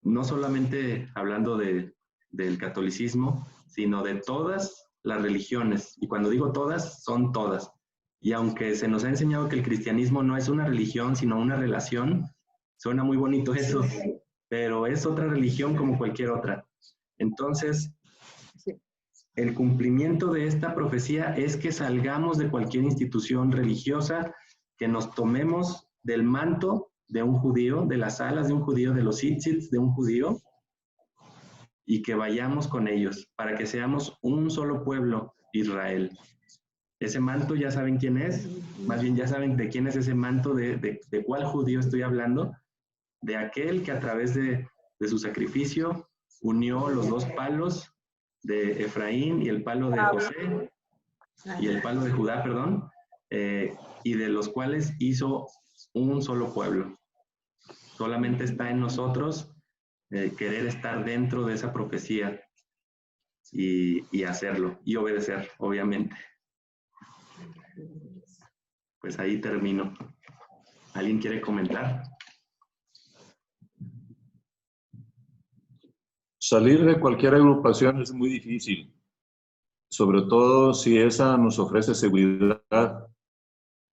No solamente hablando del catolicismo, sino de todas las religiones. Y cuando digo todas, son todas. Y aunque se nos ha enseñado que el cristianismo no es una religión, sino una relación, suena muy bonito eso, pero es otra religión como cualquier otra. Entonces, el cumplimiento de esta profecía es que salgamos de cualquier institución religiosa, que nos tomemos del manto de un judío, de las alas de un judío, de los tzitzits de un judío, y que vayamos con ellos, para que seamos un solo pueblo, Israel. Ese manto ya saben quién es, más bien ya saben de quién es ese manto, de cuál judío estoy hablando, de aquel que a través de su sacrificio unió los dos palos de Efraín y el palo de José, y el palo de Judá, perdón, y de los cuales hizo un solo pueblo. Solamente está en nosotros querer estar dentro de esa profecía y hacerlo, y obedecer, obviamente. Pues ahí termino. ¿Alguien quiere comentar? Salir de cualquier agrupación es muy difícil, sobre todo si esa nos ofrece seguridad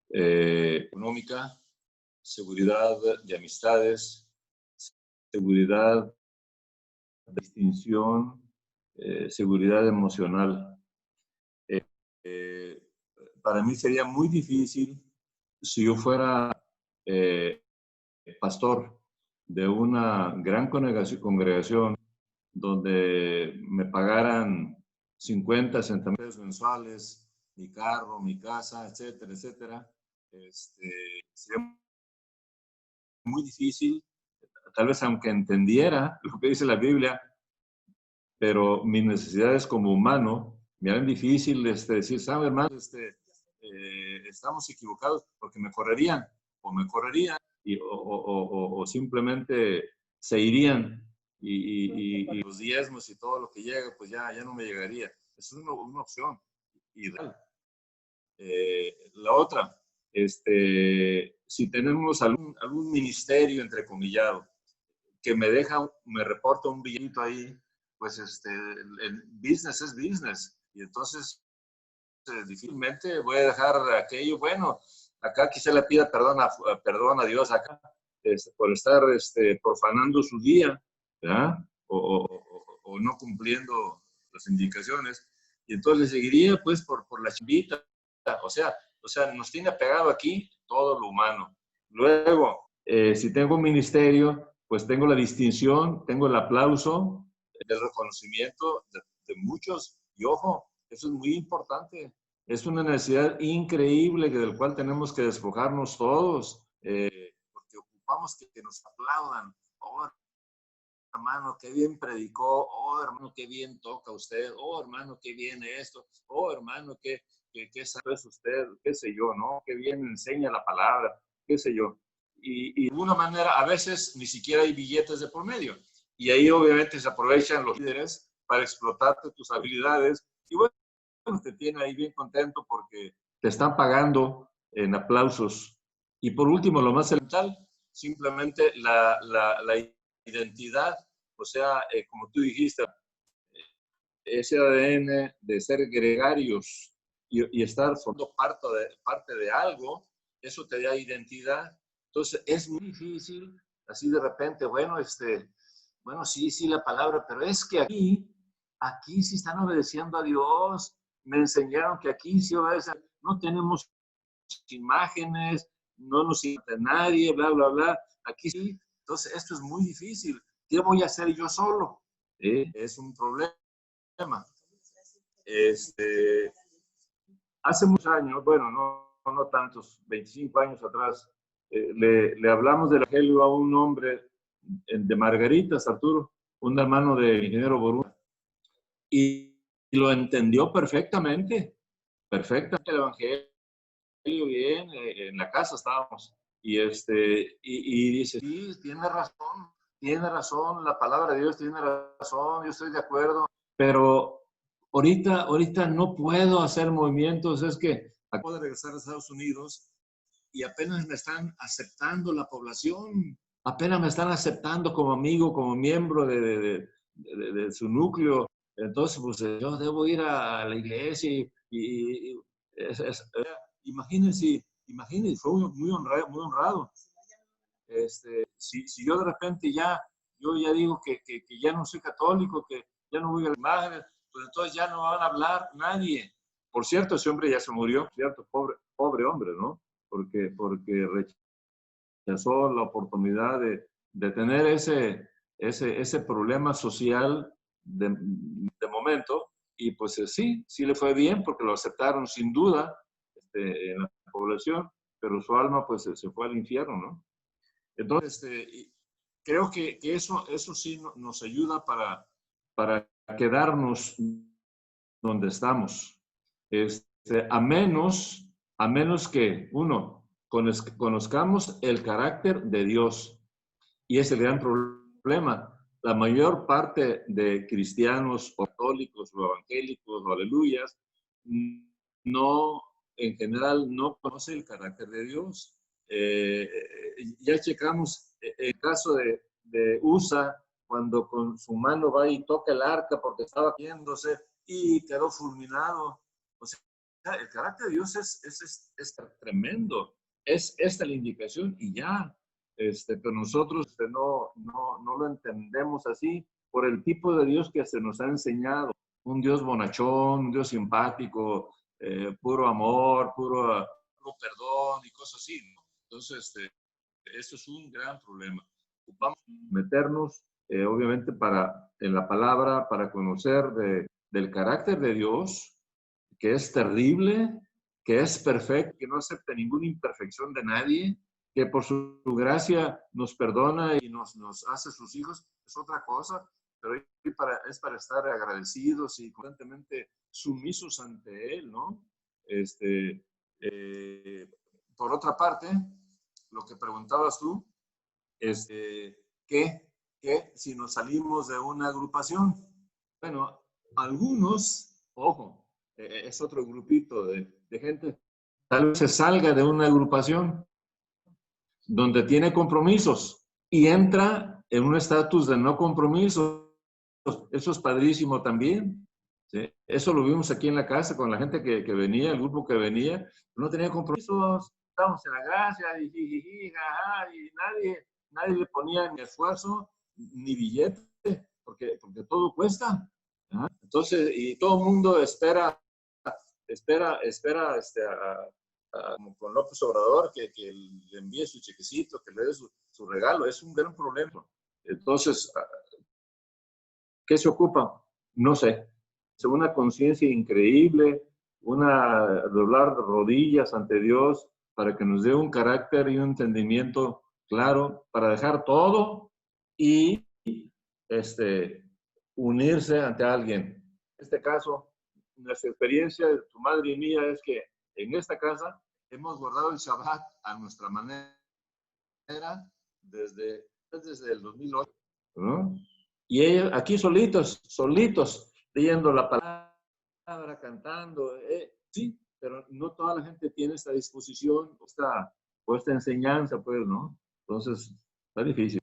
económica, seguridad de amistades, seguridad de distinción, seguridad emocional. Para mí sería muy difícil si yo fuera pastor de una gran congregación donde me pagaran 50, 60 mil pesos mensuales, mi carro, mi casa, etcétera, etcétera. Sería muy difícil, tal vez aunque entendiera lo que dice la Biblia, pero mis necesidades como humano me harán difícil decir, ¿sabe, hermano? Estamos equivocados porque me correrían, o simplemente se irían y los diezmos y todo lo que llega, pues ya no me llegaría. Esa es una opción ideal. La otra, si tenemos algún ministerio entrecomillado que me reporta un billetito ahí, pues el business es business, y entonces difícilmente voy a dejar aquello. Bueno, acá quizá le pida perdón a Dios acá por estar profanando su día, ¿verdad? O no cumpliendo las indicaciones, y entonces le seguiría pues por la chivita. O sea, nos tiene apegado aquí todo lo humano. Luego, si tengo un ministerio, pues tengo la distinción, tengo el aplauso, el reconocimiento de muchos, y ojo, eso es muy importante. Es una necesidad increíble del cual tenemos que despojarnos todos, porque ocupamos que nos aplaudan. Oh, hermano, qué bien predicó. Oh, hermano, qué bien toca usted. Oh, hermano, qué bien esto. Oh, hermano, qué sabe usted, qué sé yo, ¿no? Qué bien enseña la palabra, qué sé yo. Y de alguna manera, a veces ni siquiera hay billetes de por medio. Y ahí obviamente se aprovechan los líderes para explotarte tus habilidades. Y bueno, te tiene ahí bien contento porque te están pagando en aplausos. Y por último, lo más elemental, simplemente la identidad, o sea, como tú dijiste, ese ADN de ser gregarios y estar formando parte de algo, eso te da identidad. Entonces, es muy difícil, así de repente, bueno, sí, la palabra, pero es que aquí sí están obedeciendo a Dios. Me enseñaron que aquí sí obedecen, no tenemos imágenes, no nos importa nadie, bla, bla, bla. Aquí sí. Entonces, esto es muy difícil. ¿Qué voy a hacer yo solo? Es un problema. Hace muchos años, bueno, no tantos, 25 años atrás, le hablamos del evangelio a un hombre de Margaritas, Arturo, un hermano del ingeniero Ború, y lo entendió perfectamente el evangelio, bien, en la casa estábamos, y dice, sí, tiene razón, la palabra de Dios tiene razón, yo estoy de acuerdo, pero ahorita no puedo hacer movimientos, es que acabo de regresar a Estados Unidos y apenas me están aceptando la población, apenas me están aceptando como amigo, como miembro de su núcleo. Entonces, pues yo debo ir a la iglesia imagínense, fue muy honrado. Si yo de repente yo ya digo que ya no soy católico, que ya no voy a la imagen, pues entonces ya no van a hablar nadie. Por cierto, ese hombre ya se murió, ¿cierto? Pobre hombre, ¿no? Porque rechazó la oportunidad de tener ese problema social de momento, y pues sí le fue bien porque lo aceptaron sin duda en la población, pero su alma pues se fue al infierno, ¿no? Entonces, creo que eso sí nos ayuda para quedarnos donde estamos. A menos que, uno, conozcamos el carácter de Dios. Y es el gran problema. La mayor parte de cristianos o católicos o evangélicos o aleluyas no, en general, no conoce el carácter de Dios. Ya checamos el caso de Usa, cuando con su mano va y toca el arca porque estaba viéndose y quedó fulminado. O sea, el carácter de Dios es tremendo. Es esta la indicación y ya. Pero nosotros no lo entendemos así por el tipo de Dios que se nos ha enseñado. Un Dios bonachón, un Dios simpático, puro amor, puro perdón y cosas así, ¿no? Entonces, eso es un gran problema. Ocupamos meternos, obviamente, en la palabra, para conocer del carácter de Dios, que es terrible, que es perfecto, que no acepta ninguna imperfección de nadie, que por su gracia nos perdona y nos hace sus hijos, es otra cosa, pero es para estar agradecidos y constantemente sumisos ante Él, ¿no? Por otra parte, lo que preguntabas tú, ¿qué si nos salimos de una agrupación? Bueno, algunos, ojo, es otro grupito de gente, tal vez se salga de una agrupación donde tiene compromisos y entra en un estatus de no compromiso. Eso es padrísimo también, ¿sí? Eso lo vimos aquí en la casa con la gente que venía, el grupo que venía, no tenía compromisos, estábamos en la gracia y nadie le ponía ni esfuerzo ni billete, porque todo cuesta, ¿ah? Entonces, y todo el mundo espera como con López Obrador, que le envíe su chequecito, que le dé su regalo. Es un gran problema. Entonces, ¿qué se ocupa? No sé. Es una conciencia increíble, doblar rodillas ante Dios para que nos dé un carácter y un entendimiento claro, para dejar todo y unirse ante alguien. En este caso, nuestra experiencia de tu madre y mía es que en esta casa hemos guardado el Shabbat a nuestra manera desde el 2008, ¿no? Y ellos aquí solitos, leyendo la palabra, cantando, sí, pero no toda la gente tiene esta disposición, esta enseñanza, pues, ¿no? Entonces, está difícil.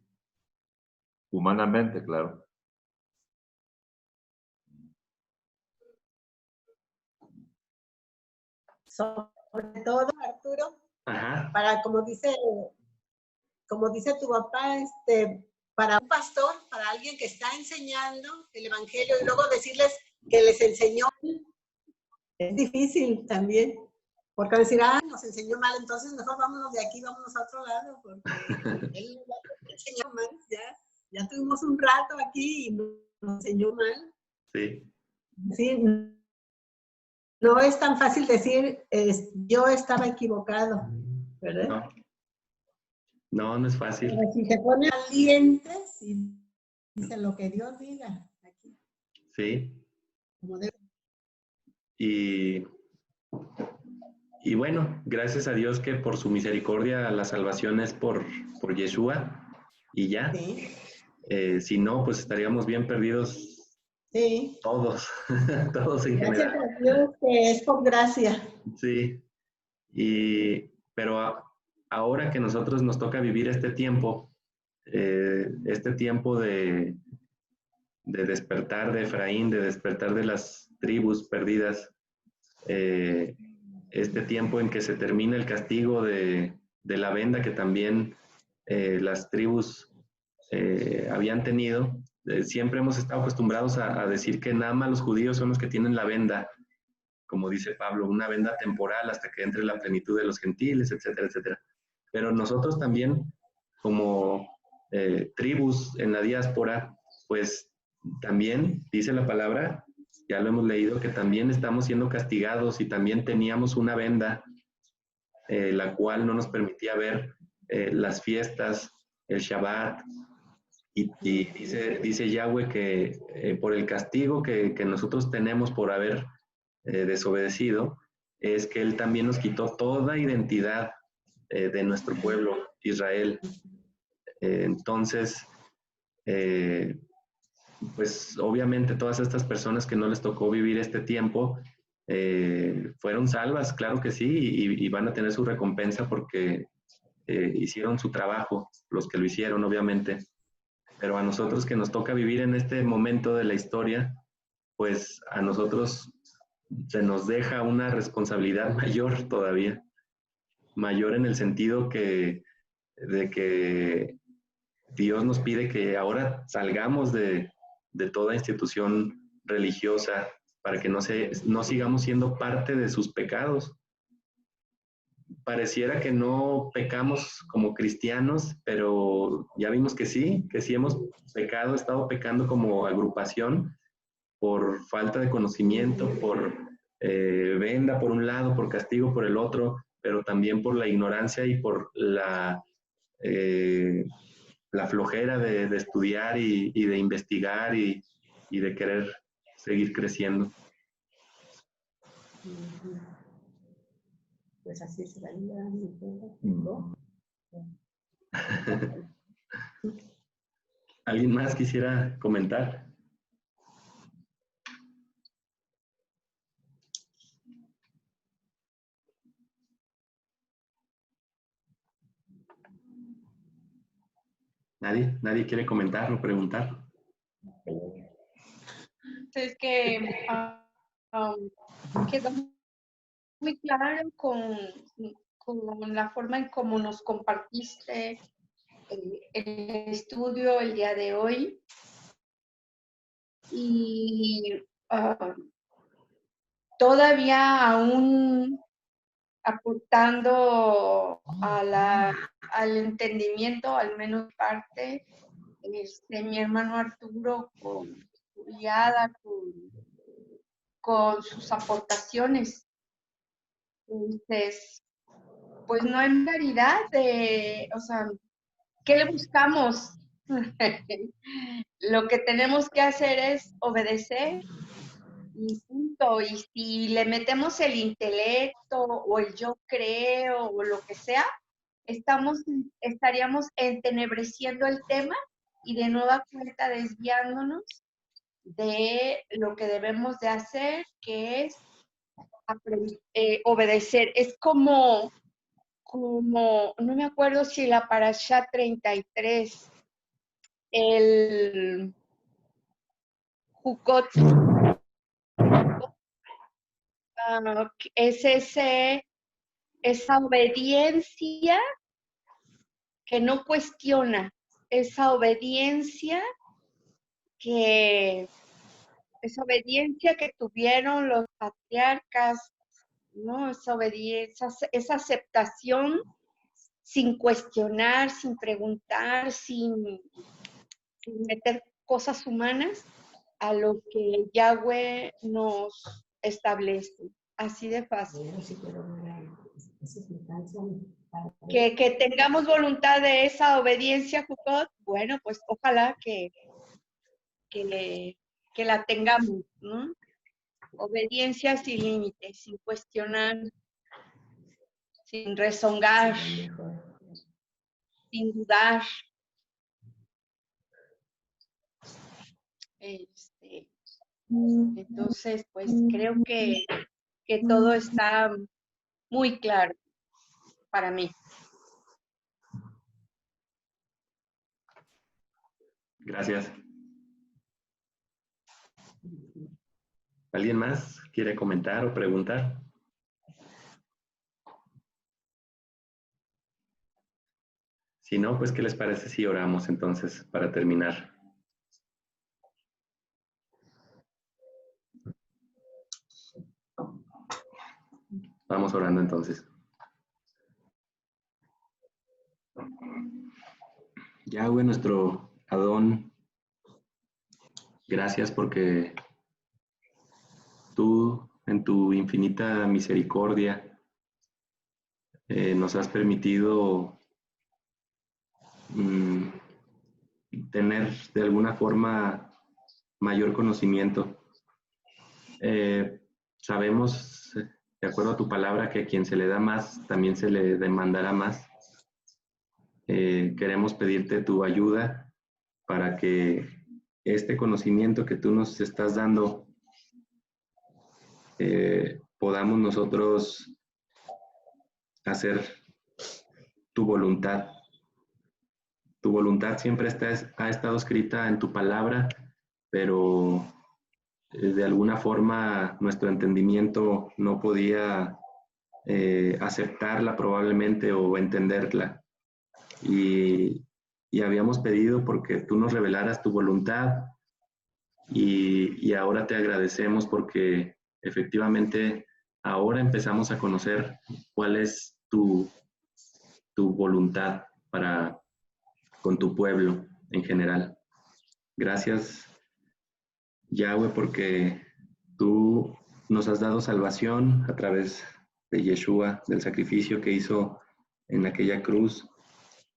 Humanamente, claro. Sobre todo, Arturo, Ajá. para, como dice tu papá, para un pastor, para alguien que está enseñando el evangelio y luego decirles que les enseñó, es difícil también, porque decir, nos enseñó mal, entonces mejor vámonos de aquí, vámonos a otro lado, porque él nos enseñó mal, ya tuvimos un rato aquí y nos enseñó mal. Sí. Sí, no es tan fácil decir, yo estaba equivocado, ¿verdad? No es fácil. Pero si se ponen valientes y dicen lo que Dios diga aquí. Sí. Como debe. Y bueno, gracias a Dios que por su misericordia la salvación es por Yeshua y ya. Sí. Si no, pues estaríamos bien perdidos. Sí. Todos, todos en general. Gracias a Dios que es por gracia. Sí. Pero ahora que nosotros nos toca vivir este tiempo de despertar de Efraín, de despertar de las tribus perdidas, este tiempo en que se termina el castigo de la venda que también las tribus habían tenido. Siempre hemos estado acostumbrados a decir que nada más los judíos son los que tienen la venda, como dice Pablo, una venda temporal hasta que entre la plenitud de los gentiles, etcétera, etcétera. Pero nosotros también, como tribus en la diáspora, pues también dice la palabra, ya lo hemos leído, que también estamos siendo castigados y también teníamos una venda, la cual no nos permitía ver las fiestas, el Shabbat, Y dice Yahweh que por el castigo que nosotros tenemos por haber desobedecido, es que Él también nos quitó toda identidad de nuestro pueblo, Israel. Entonces, pues obviamente todas estas personas que no les tocó vivir este tiempo, fueron salvas, claro que sí, y van a tener su recompensa porque hicieron su trabajo, los que lo hicieron, obviamente. Pero a nosotros que nos toca vivir en este momento de la historia, pues a nosotros se nos deja una responsabilidad mayor todavía, mayor en el sentido de que Dios nos pide que ahora salgamos de toda institución religiosa para que no sigamos siendo parte de sus pecados. Pareciera que no pecamos como cristianos, pero ya vimos que sí hemos pecado, estado pecando como agrupación por falta de conocimiento, por venda por un lado, por castigo por el otro, pero también por la ignorancia y por la flojera de estudiar y de investigar y de querer seguir creciendo. Pues así se va a ir. ¿Alguien más quisiera comentar? ¿Nadie quiere comentar o preguntar? Es que quedó muy claro con la forma en cómo nos compartiste el estudio el día de hoy. Y todavía aún aportando al entendimiento, al menos parte, mi hermano Arturo con su guiada, con sus aportaciones. Entonces, pues no hay claridad o sea, ¿qué le buscamos? Lo que tenemos que hacer es obedecer y punto. Y si le metemos el intelecto o el yo creo o lo que sea, estaríamos entenebreciendo el tema y de nueva cuenta desviándonos de lo que debemos de hacer, que es obedecer. Es como, no me acuerdo si la Parashá 33, el Jukot, es esa obediencia que no cuestiona, esa obediencia que tuvieron los patriarcas, ¿no? Esa obediencia, esa aceptación sin cuestionar, sin preguntar, sin meter cosas humanas a lo que Yahweh nos establece. Así de fácil. Que tengamos voluntad de esa obediencia, Jukot, bueno, pues ojalá que la tengamos, ¿no? Obediencia sin límites, sin cuestionar, sin rezongar, sin dudar. Entonces, pues creo que todo está muy claro para mí. Gracias. ¿Alguien más quiere comentar o preguntar? Si no, pues, ¿qué les parece si oramos entonces para terminar? Vamos orando entonces. Yahweh, nuestro Adón, gracias porque tú, en tu infinita misericordia, nos has permitido tener de alguna forma mayor conocimiento. Sabemos, de acuerdo a tu palabra, que a quien se le da más, también se le demandará más. Queremos pedirte tu ayuda para que este conocimiento que tú nos estás dando, podamos nosotros hacer tu voluntad. Tu voluntad siempre ha estado escrita en tu palabra, pero de alguna forma nuestro entendimiento no podía aceptarla probablemente o entenderla. Y habíamos pedido porque tú nos revelaras tu voluntad y ahora te agradecemos porque efectivamente ahora empezamos a conocer cuál es tu voluntad con tu pueblo en general. Gracias, Yahweh, porque tú nos has dado salvación a través de Yeshua, del sacrificio que hizo en aquella cruz.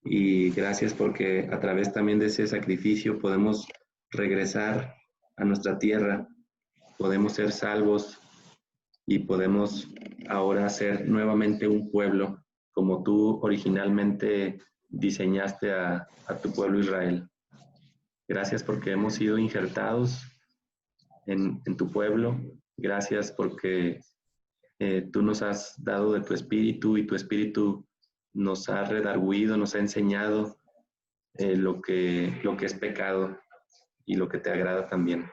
Y gracias porque a través también de ese sacrificio podemos regresar a nuestra tierra, podemos ser salvos y podemos ahora ser nuevamente un pueblo, como tú originalmente diseñaste a tu pueblo Israel. Gracias porque hemos sido injertados en tu pueblo. Gracias porque tú nos has dado de tu espíritu y tu espíritu nos ha redarguido, nos ha enseñado lo que es pecado y lo que te agrada también.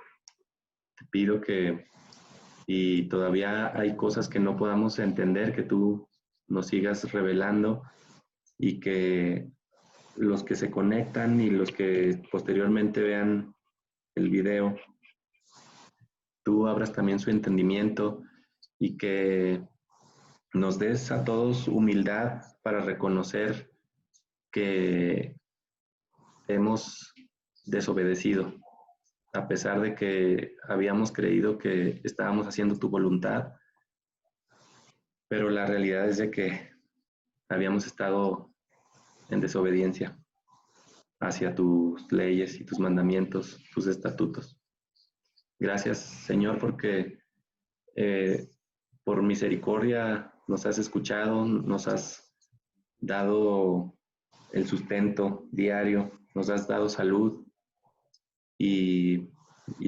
Te pido que, y todavía hay cosas que no podamos entender, que tú nos sigas revelando y que los que se conectan y los que posteriormente vean el video, tú abras también su entendimiento y que nos des a todos humildad para reconocer que hemos desobedecido, a pesar de que habíamos creído que estábamos haciendo tu voluntad, pero la realidad es de que habíamos estado en desobediencia hacia tus leyes y tus mandamientos, tus estatutos. Gracias, Señor, porque por misericordia nos has escuchado, nos has dado el sustento diario, nos has dado salud y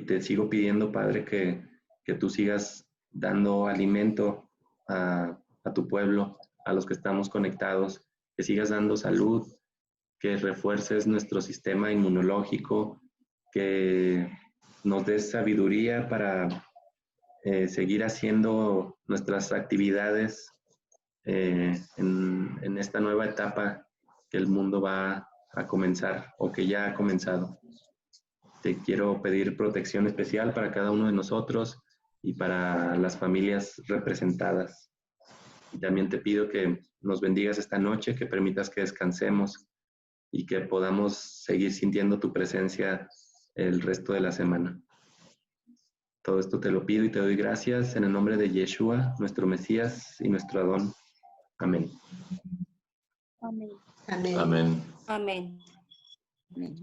te sigo pidiendo, Padre, que tú sigas dando alimento a tu pueblo, a los que estamos conectados, que sigas dando salud, que refuerces nuestro sistema inmunológico, que nos des sabiduría para seguir haciendo nuestras actividades en esta nueva etapa que el mundo va a comenzar o que ya ha comenzado. Te quiero pedir protección especial para cada uno de nosotros y para las familias representadas. Y también te pido que nos bendigas esta noche, que permitas que descansemos y que podamos seguir sintiendo tu presencia el resto de la semana. Todo esto te lo pido y te doy gracias en el nombre de Yeshua, nuestro Mesías y nuestro Adón. Amén. Amén. Amén. Amén. Amén. Amén.